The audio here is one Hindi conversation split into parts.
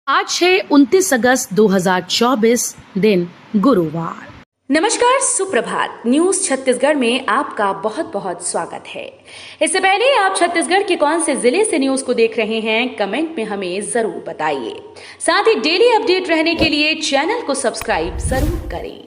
आज है 29 अगस्त 2024 दिन गुरुवार। नमस्कार, सुप्रभात। न्यूज छत्तीसगढ़ में आपका बहुत बहुत स्वागत है। इससे पहले आप छत्तीसगढ़ के कौन से जिले से न्यूज को देख रहे हैं, कमेंट में हमें जरूर बताइए। साथ ही डेली अपडेट रहने के लिए चैनल को सब्सक्राइब जरूर करें।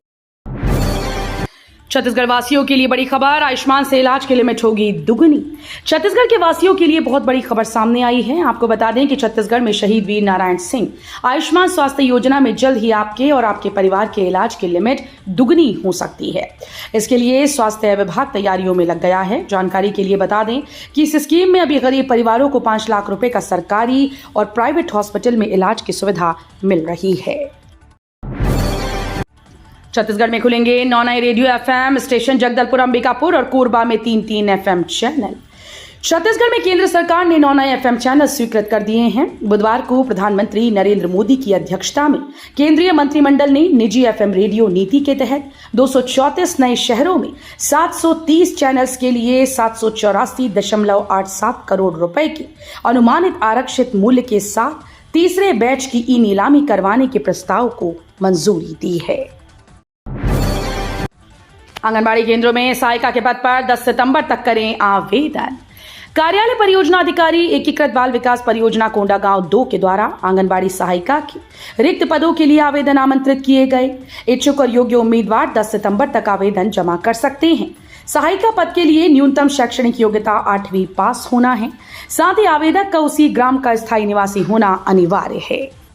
छत्तीसगढ़ वासियों के लिए बड़ी खबर, आयुष्मान से इलाज की लिमिट होगी दुगनी। छत्तीसगढ़ के वासियों के लिए बहुत बड़ी खबर सामने आई है। आपको बता दें कि छत्तीसगढ़ में शहीद वीर नारायण सिंह आयुष्मान स्वास्थ्य योजना में जल्द ही आपके और आपके परिवार के इलाज की लिमिट दुगनी हो सकती है। इसके लिए स्वास्थ्य विभाग तैयारियों में लग गया है। जानकारी के लिए बता दें कि इस स्कीम में अभी गरीब परिवारों को 5 लाख रुपए का सरकारी और प्राइवेट हॉस्पिटल में इलाज की सुविधा मिल रही है। छत्तीसगढ़ में खुलेंगे 9 नए radio FM station, Jagdalpur, Ambikapur और कोरबा में 3-3 एफएम चैनल। छत्तीसगढ़ में केंद्र सरकार ने 9 नए एफएम चैनल स्वीकृत कर दिए हैं। बुधवार को प्रधानमंत्री नरेंद्र मोदी की अध्यक्षता में केंद्रीय मंत्रिमंडल ने निजी एफएम रेडियो नीति के तहत 234 नए शहरों में 730 चैनल्स के लिए 784.87 करोड़ रुपए की अनुमानित आरक्षित मूल्य के साथ तीसरे बैच की ई नीलामी करवाने के प्रस्ताव को मंजूरी दी है। आंगनबाड़ी केंद्रों में सहायिका के पद पर 10 सितंबर तक करें आवेदन। कार्यालय परियोजना अधिकारी एकीकृत बाल विकास परियोजना कोंडागांव 2 के द्वारा आंगनबाड़ी सहायिका के रिक्त पदों के लिए आवेदन आमंत्रित किए गए। इच्छुक और योग्य उम्मीदवार 10 सितंबर तक आवेदन जमा कर सकते हैं। सहायिका पद के लिए न्यूनतम शैक्षणिक योग्यता 8वीं पास होना है। साथ ही आवेदक का उसी ग्राम का स्थायी निवासी होना अनिवार्य है।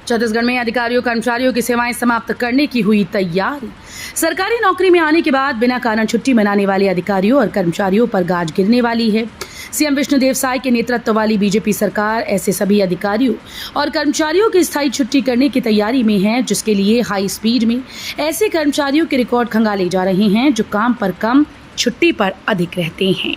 छत्तीसगढ़ में अधिकारियों कर्मचारियों की सेवाएं समाप्त करने की हुई तैयारी। सरकारी नौकरी में आने के बाद बिना कारण छुट्टी मनाने वाले अधिकारियों और कर्मचारियों पर गाज गिरने वाली है। सीएम विष्णुदेव साय के नेतृत्व वाली बीजेपी सरकार ऐसे सभी अधिकारियों और कर्मचारियों की स्थायी छुट्टी करने की तैयारी में है, जिसके लिए हाई स्पीड में ऐसे कर्मचारियों के रिकॉर्ड खंगाले जा रहे हैं जो काम पर कम, छुट्टी पर अधिक रहते हैं।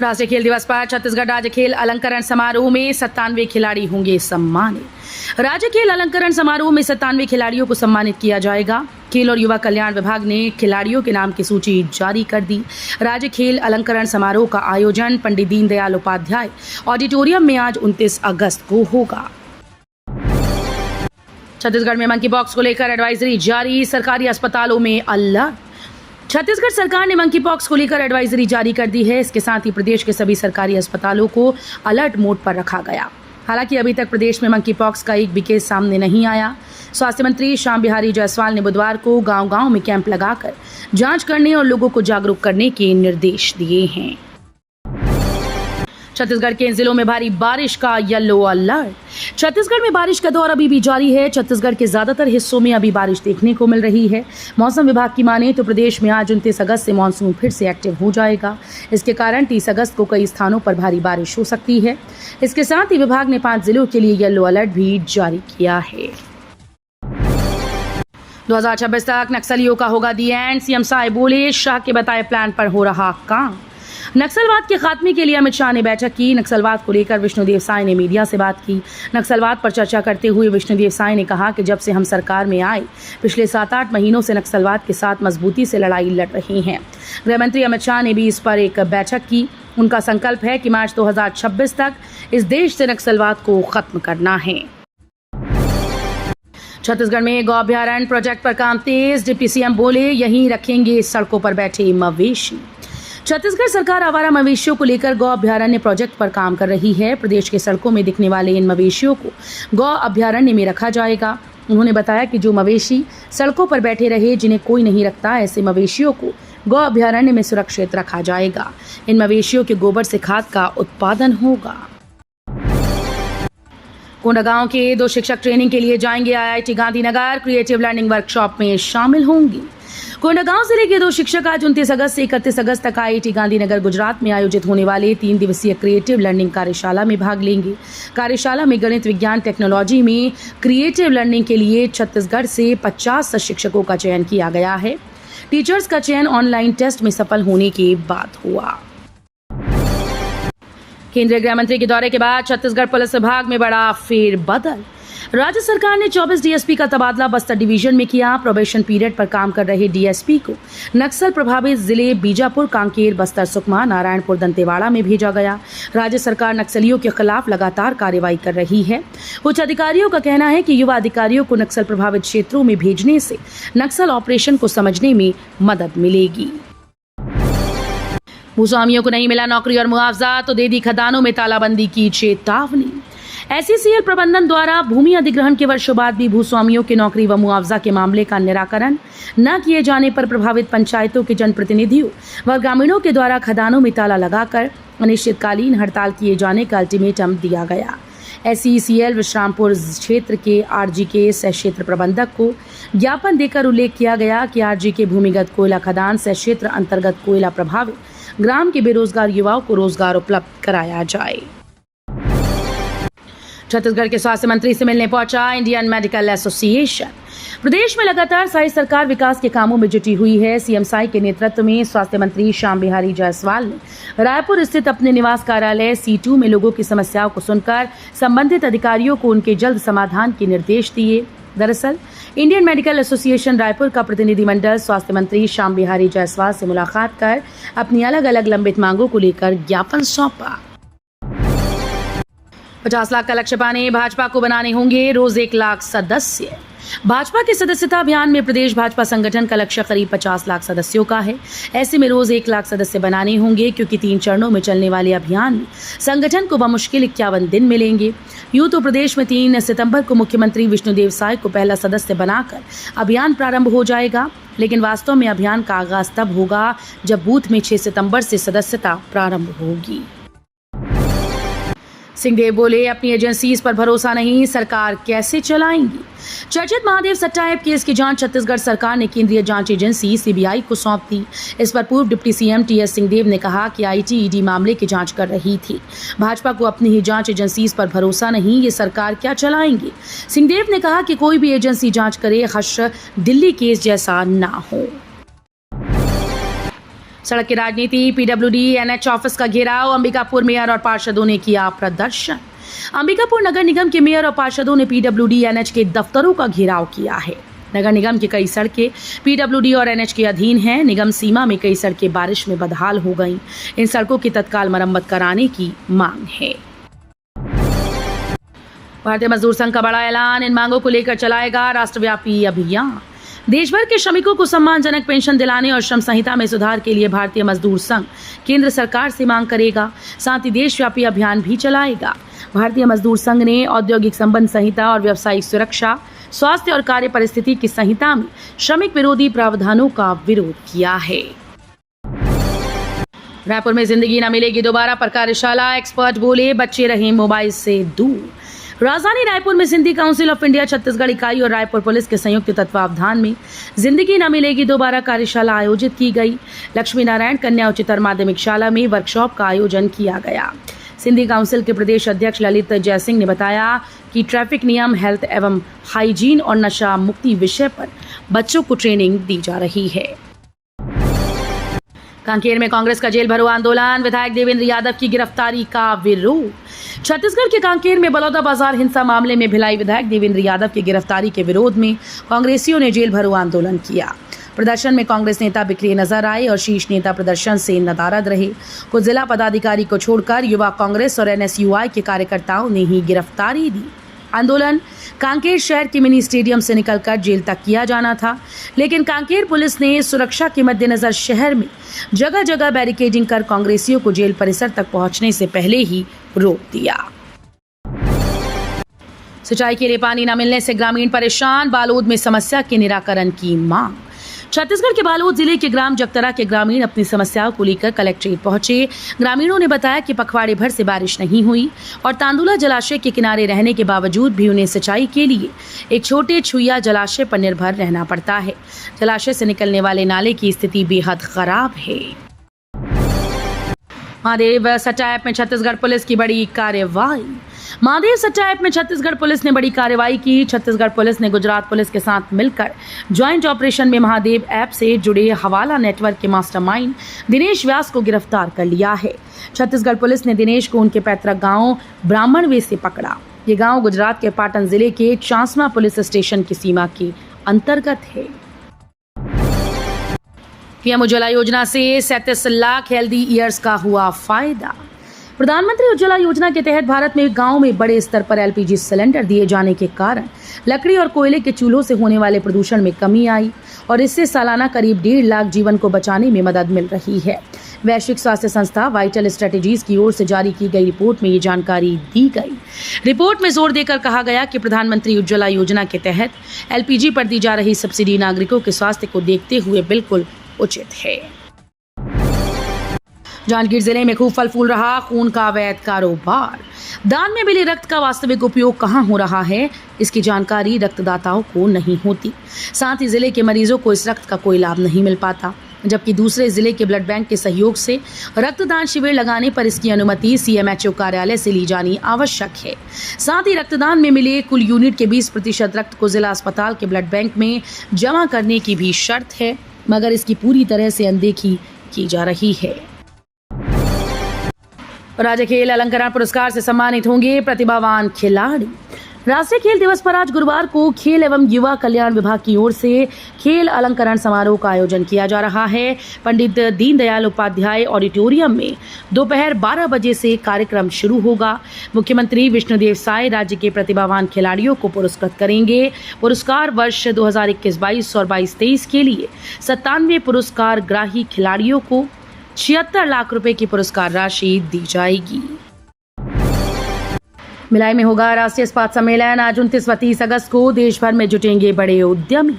राष्ट्रीय खेल दिवस पर छत्तीसगढ़ राज्य खेल अलंकरण समारोह में 97 खिलाड़ी होंगे सम्मानित। राज्य खेल अलंकरण समारोह में 97 खिलाड़ियों को सम्मानित किया जाएगा। खेल और युवा कल्याण विभाग ने खिलाड़ियों के नाम की सूची जारी कर दी। राज्य खेल अलंकरण समारोह का आयोजन पंडित दीनदयाल उपाध्याय ऑडिटोरियम में आज 29 अगस्त को होगा। छत्तीसगढ़ में मंकी पॉक्स को लेकर एडवाइजरी जारी, सरकारी अस्पतालों में अलर्ट। छत्तीसगढ़ सरकार ने मंकी पॉक्स को लेकर एडवाइजरी जारी कर दी है। इसके साथ ही प्रदेश के सभी सरकारी अस्पतालों को अलर्ट मोड पर रखा गया। हालांकि अभी तक प्रदेश में मंकी पॉक्स का एक भी केस सामने नहीं आया। स्वास्थ्य मंत्री श्याम बिहारी जायसवाल ने बुधवार को गांव-गांव में कैंप लगाकर जांच करने और लोगों को जागरूक करने के निर्देश दिए हैं। छत्तीसगढ़ के जिलों में भारी बारिश का येलो अलर्ट। छत्तीसगढ़ में बारिश का दौर अभी भी जारी है। छत्तीसगढ़ के ज्यादातर हिस्सों में अभी बारिश देखने को मिल रही है। मौसम विभाग की माने तो प्रदेश में आज 29 अगस्त से मानसून फिर से एक्टिव हो जाएगा। इसके कारण 30 अगस्त को कई स्थानों पर भारी बारिश हो सकती है। इसके साथ ही विभाग ने 5 जिलों के लिए येलो अलर्ट भी जारी किया है। 2026 तक नक्सलियों का होगा दी एंड, सीएम साय बोले। शाह के बताए प्लान पर हो रहा काम। नक्सलवाद के खात्मे के लिए अमित शाह ने बैठक की। नक्सलवाद को लेकर विष्णुदेव साय ने मीडिया से बात की। नक्सलवाद पर चर्चा करते हुए विष्णुदेव साय ने कहा कि जब से हम सरकार में आए पिछले 7-8 महीनों से नक्सलवाद के साथ मजबूती से लड़ाई लड़ रहे हैं। गृह मंत्री अमित शाह ने भी इस पर एक बैठक की। उनका संकल्प है कि मार्च 2026 तक इस देश से नक्सलवाद को खत्म करना है। छत्तीसगढ़ में गौ अभ्यारण्य प्रोजेक्ट पर काम तेज। डिप्टी सीएम बोले, यहीं रखेंगे सड़कों पर बैठे मवेशी। छत्तीसगढ़ सरकार आवारा मवेशियों को लेकर गौ अभ्यारण्य प्रोजेक्ट पर काम कर रही है। प्रदेश के सड़कों में दिखने वाले इन मवेशियों को गौ अभ्यारण्य में रखा जाएगा। उन्होंने बताया कि जो मवेशी सड़कों पर बैठे रहे, जिन्हें कोई नहीं रखता, ऐसे मवेशियों को गौ अभ्यारण्य में सुरक्षित रखा जाएगा। इन मवेशियों के गोबर से खाद का उत्पादन होगा। कोंडागांव के 2 शिक्षक ट्रेनिंग के लिए जाएंगे IIT Gandhinagar. Creative learning workshop में शामिल होंगी। कोंडागांव जिले के 2 शिक्षक आज 29 अगस्त से 31 अगस्त तक आईआईटी गांधीनगर गुजरात में आयोजित होने वाले 3 दिवसीय क्रिएटिव लर्निंग कार्यशाला में भाग लेंगे। कार्यशाला में गणित, विज्ञान, टेक्नोलॉजी में क्रिएटिव लर्निंग के लिए छत्तीसगढ़ से 50 शिक्षकों का चयन किया गया है। टीचर्स का चयन ऑनलाइन टेस्ट में सफल होने के बाद हुआ। केंद्रीय गृह मंत्री के दौरे के बाद छत्तीसगढ़ पुलिस विभाग में बड़ा फेरबदल। राज्य सरकार ने 24 डीएसपी का तबादला बस्तर डिवीजन में किया। प्रोबेशन पीरियड पर काम कर रहे डीएसपी को नक्सल प्रभावित जिले बीजापुर, कांकेर, बस्तर, सुकमा, नारायणपुर, दंतेवाड़ा में भेजा गया। राज्य सरकार नक्सलियों के खिलाफ लगातार कार्रवाई कर रही है। उच्च अधिकारियों का कहना है कि युवा अधिकारियों को नक्सल प्रभावित क्षेत्रों में भेजने से नक्सल ऑपरेशन को समझने में मदद मिलेगी। भूस्वामियों को नहीं मिला नौकरी और मुआवजा तो दे दी खदानों में तालाबंदी की चेतावनी। एसईसीएल प्रबंधन द्वारा भूमि अधिग्रहण के वर्षों बाद भी भूस्वामियों के नौकरी व मुआवजा के मामले का निराकरण न किए जाने पर प्रभावित पंचायतों के जनप्रतिनिधियों व ग्रामीणों के द्वारा खदानों में ताला लगाकर अनिश्चितकालीन हड़ताल किए जाने का अल्टीमेटम दिया गया। एसईसीएल विश्रामपुर क्षेत्र के आरजीके सह क्षेत्र प्रबंधक को ज्ञापन देकर उल्लेख किया गया कि आरजीके भूमिगत कोयला खदान सह क्षेत्र अंतर्गत कोयला प्रभावित ग्राम के बेरोजगार युवाओं को रोजगार उपलब्ध कराया जाए। छत्तीसगढ़ के स्वास्थ्य मंत्री से मिलने पहुंचा इंडियन मेडिकल एसोसिएशन। प्रदेश में लगातार साई सरकार विकास के कामों में जुटी हुई है। सीएम साई के नेतृत्व में स्वास्थ्य मंत्री श्याम बिहारी जायसवाल ने रायपुर स्थित अपने निवास कार्यालय C2 में लोगों की समस्याओं को सुनकर संबंधित अधिकारियों को उनके जल्द समाधान के निर्देश दिए। दरअसल इंडियन मेडिकल एसोसिएशन रायपुर का प्रतिनिधिमंडल स्वास्थ्य मंत्री श्याम बिहारी जायसवाल से मुलाकात कर अपनी अलग अलग लंबित मांगों को लेकर ज्ञापन सौंपा। 50 लाख का लक्ष्य पाने भाजपा को बनाने होंगे रोज 1 लाख सदस्य। भाजपा के सदस्यता अभियान में प्रदेश भाजपा संगठन का लक्ष्य करीब 50 लाख सदस्यों का है। ऐसे में रोज 1 लाख सदस्य बनाने होंगे क्योंकि 3 चरणों में चलने वाले अभियान में संगठन को बमुश्किल 51 दिन मिलेंगे। यूं तो प्रदेश में 3 सितंबर को मुख्यमंत्री विष्णुदेव साय को पहला सदस्य बनाकर अभियान प्रारंभ हो जाएगा, लेकिन वास्तव में अभियान का आगाज तब होगा जब बूथ में 6 सितंबर से सदस्यता प्रारंभ होगी। सिंहदेव बोले, अपनी एजेंसीज पर भरोसा नहीं, सरकार कैसे चलाएंगी। चर्चित महादेव सट्टा ऐप केस की जांच छत्तीसगढ़ सरकार ने केंद्रीय जांच एजेंसी सीबीआई को सौंप दी। इस पर पूर्व डिप्टी सीएम टीएस सिंहदेव ने कहा कि आईटी ईडी मामले की जांच कर रही थी। भाजपा को अपनी ही जांच एजेंसीज पर भरोसा नहीं, ये सरकार क्या चलाएंगे। सिंहदेव ने कहा कि कोई भी एजेंसी जांच करे, हश दिल्ली केस जैसा ना हो। सड़क की राजनीति, पीडब्ल्यूडी एनएच ऑफिस का घेराव, अंबिकापुर मेयर और पार्षदों ने किया प्रदर्शन। अंबिकापुर नगर निगम के मेयर और पार्षदों ने पीडब्ल्यूडी एनएच के दफ्तरों का घेराव किया है। नगर निगम की कई सड़कें पीडब्ल्यूडी और एनएच के अधीन हैं। निगम सीमा में कई सड़कें बारिश में बदहाल हो गईं। इन सड़कों की तत्काल मरम्मत कराने की मांग है। भारतीय मजदूर संघ का बड़ा ऐलान, इन मांगों को लेकर चलाएगा राष्ट्रव्यापी अभियान। देश भर के श्रमिकों को सम्मानजनक पेंशन दिलाने और श्रम संहिता में सुधार के लिए भारतीय मजदूर संघ केंद्र सरकार से मांग करेगा, साथ ही देशव्यापी अभियान भी चलाएगा। भारतीय मजदूर संघ ने औद्योगिक संबंध संहिता और व्यावसायिक सुरक्षा, स्वास्थ्य और कार्य परिस्थिति की संहिता में श्रमिक विरोधी प्रावधानों का विरोध किया है। रायपुर में जिंदगी न मिलेगी दोबारा पर कार्यशाला, एक्सपर्ट बोले, बच्चे रहे मोबाइल से दूर। राजधानी रायपुर में Sindhi council of India Chhattisgarh इकाई और रायपुर पुलिस के संयुक्त तत्वावधान में जिंदगी न मिलेगी दोबारा कार्यशाला आयोजित की गई। लक्ष्मी नारायण कन्या उच्चतर माध्यमिक शाला में वर्कशॉप का आयोजन किया गया। सिंधी काउंसिल के प्रदेश अध्यक्ष ललित जयसिंह ने बताया कि ट्रैफिक नियम, हेल्थ एवं हाइजीन और नशा मुक्ति विषय पर बच्चों को ट्रेनिंग दी जा रही है। कांकेर में कांग्रेस का जेल भरो आंदोलन, विधायक देवेंद्र यादव की गिरफ्तारी का विरोध। छत्तीसगढ़ के कांकेर में बलौदा बाजार हिंसा मामले में भिलाई विधायक देवेंद्र यादव की गिरफ्तारी के विरोध में कांग्रेसियों ने जेल भरो आंदोलन किया। प्रदर्शन में कांग्रेस नेता बिखरे नजर आए और शीर्ष नेता प्रदर्शन से नदारद रहे। कुछ जिला पदाधिकारी को छोड़कर युवा कांग्रेस और एनएसयूआई के कार्यकर्ताओं ने ही गिरफ्तारी दी। आंदोलन कांकेर शहर के मिनी स्टेडियम से निकलकर जेल तक किया जाना था, लेकिन कांकेर पुलिस ने सुरक्षा के मद्देनजर शहर में जगह जगह बैरिकेडिंग कर कांग्रेसियों को जेल परिसर तक पहुंचने से पहले ही रोक दिया। सिंचाई के लिए पानी न मिलने से ग्रामीण परेशान, बालोद में समस्या के निराकरण की मांग। छत्तीसगढ़ के बालोद जिले के ग्राम जगतरा के ग्रामीण अपनी समस्याओं को लेकर कलेक्ट्रेट पहुंचे। ग्रामीणों ने बताया कि पखवाड़े भर से बारिश नहीं हुई और तांदुला जलाशय के किनारे रहने के बावजूद भी उन्हें सिंचाई के लिए एक छोटे छुइया जलाशय पर निर्भर रहना पड़ता है। जलाशय से निकलने वाले नाले की स्थिति बेहद खराब है। महादेव सट्टा ऐप में छत्तीसगढ़ पुलिस की बड़ी कार्रवाई। महादेव सट्टा ऐप में छत्तीसगढ़ पुलिस ने बड़ी कार्रवाई की। छत्तीसगढ़ पुलिस ने गुजरात पुलिस के साथ मिलकर ज्वाइंट ऑपरेशन में महादेव ऐप से जुड़े हवाला नेटवर्क के मास्टरमाइंड दिनेश व्यास को गिरफ्तार कर लिया है। छत्तीसगढ़ पुलिस ने दिनेश को उनके पैतृक गांव ब्राह्मणवे से पकड़ा। ये गांव गुजरात के पाटन जिले के चांसमा पुलिस स्टेशन की सीमा के अंतर्गत है। पीएम उज्ज्वला योजना से 37 लाख हेल्दी ईयर्स का हुआ फायदा। प्रधानमंत्री उज्ज्वला योजना के तहत भारत में गांव में बड़े स्तर पर एलपीजी सिलेंडर दिए जाने के कारण लकड़ी और कोयले के चूल्हों से होने वाले प्रदूषण में कमी आई और इससे सालाना करीब 1.5 लाख जीवन को बचाने में मदद मिल रही है। वैश्विक स्वास्थ्य संस्था वाइटल स्ट्रेटेजीज की ओर से जारी की गई रिपोर्ट में ये जानकारी दी गई। रिपोर्ट में जोर देकर कहा गया कि प्रधानमंत्री उज्ज्वला योजना के तहत एलपीजी पर दी जा रही सब्सिडी नागरिकों के स्वास्थ्य को देखते हुए बिल्कुल उचित है। जांजगीर जिले में खूब फल फूल रहा खून का अवैध कारोबार। दान में मिले रक्त का वास्तविक उपयोग कहां हो रहा है, इसकी जानकारी रक्तदाताओं को नहीं होती। साथ ही जिले के मरीजों को इस रक्त का कोई लाभ नहीं मिल पाता, जबकि दूसरे जिले के ब्लड बैंक के सहयोग से रक्तदान शिविर लगाने पर इसकी अनुमति सीएमएचओ कार्यालय से ली जानी आवश्यक है। साथ ही रक्तदान में मिले कुल यूनिट के 20% रक्त को जिला अस्पताल के ब्लड बैंक में जमा करने की भी शर्त है, मगर इसकी पूरी तरह से अनदेखी की जा रही है। राज्य खेल अलंकरण पुरस्कार से सम्मानित होंगे प्रतिभावान खिलाड़ी। राष्ट्रीय खेल दिवस पर आज गुरुवार को खेल एवं युवा कल्याण विभाग की ओर से खेल अलंकरण समारोह का आयोजन किया जा रहा है। पंडित दीनदयाल उपाध्याय ऑडिटोरियम में दोपहर 12 बजे से कार्यक्रम शुरू होगा। मुख्यमंत्री विष्णुदेव साय राज्य के प्रतिभावान खिलाड़ियों को पुरस्कृत करेंगे। पुरस्कार वर्ष 2021-22 और 22-23 के लिए 97 पुरस्कार ग्राही खिलाड़ियों को 76 लाख रुपए की पुरस्कार राशि दी जाएगी। भिलाई में होगा राष्ट्रीय इस्पात सम्मेलन। आज 29 व 30 अगस्त को देश भर में जुटेंगे बड़े उद्यमी।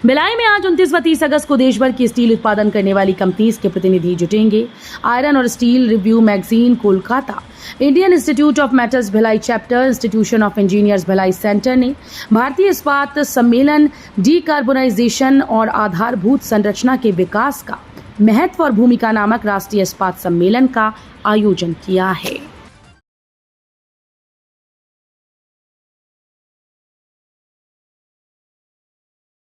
भिलाई में आज 29 व 30 अगस्त को देश भर की स्टील उत्पादन करने वाली कंपनीज के प्रतिनिधि जुटेंगे। आयरन और steel review magazine Kolkata, Indian institute of metals Bhilai chapter, institution of engineers Bhilai centre ने भारतीय इस्पात सम्मेलन डीकार्बोनाइजेशन और आधारभूत संरचना के विकास का महत्व और भूमिका नामक राष्ट्रीय इस्पात सम्मेलन का आयोजन किया है।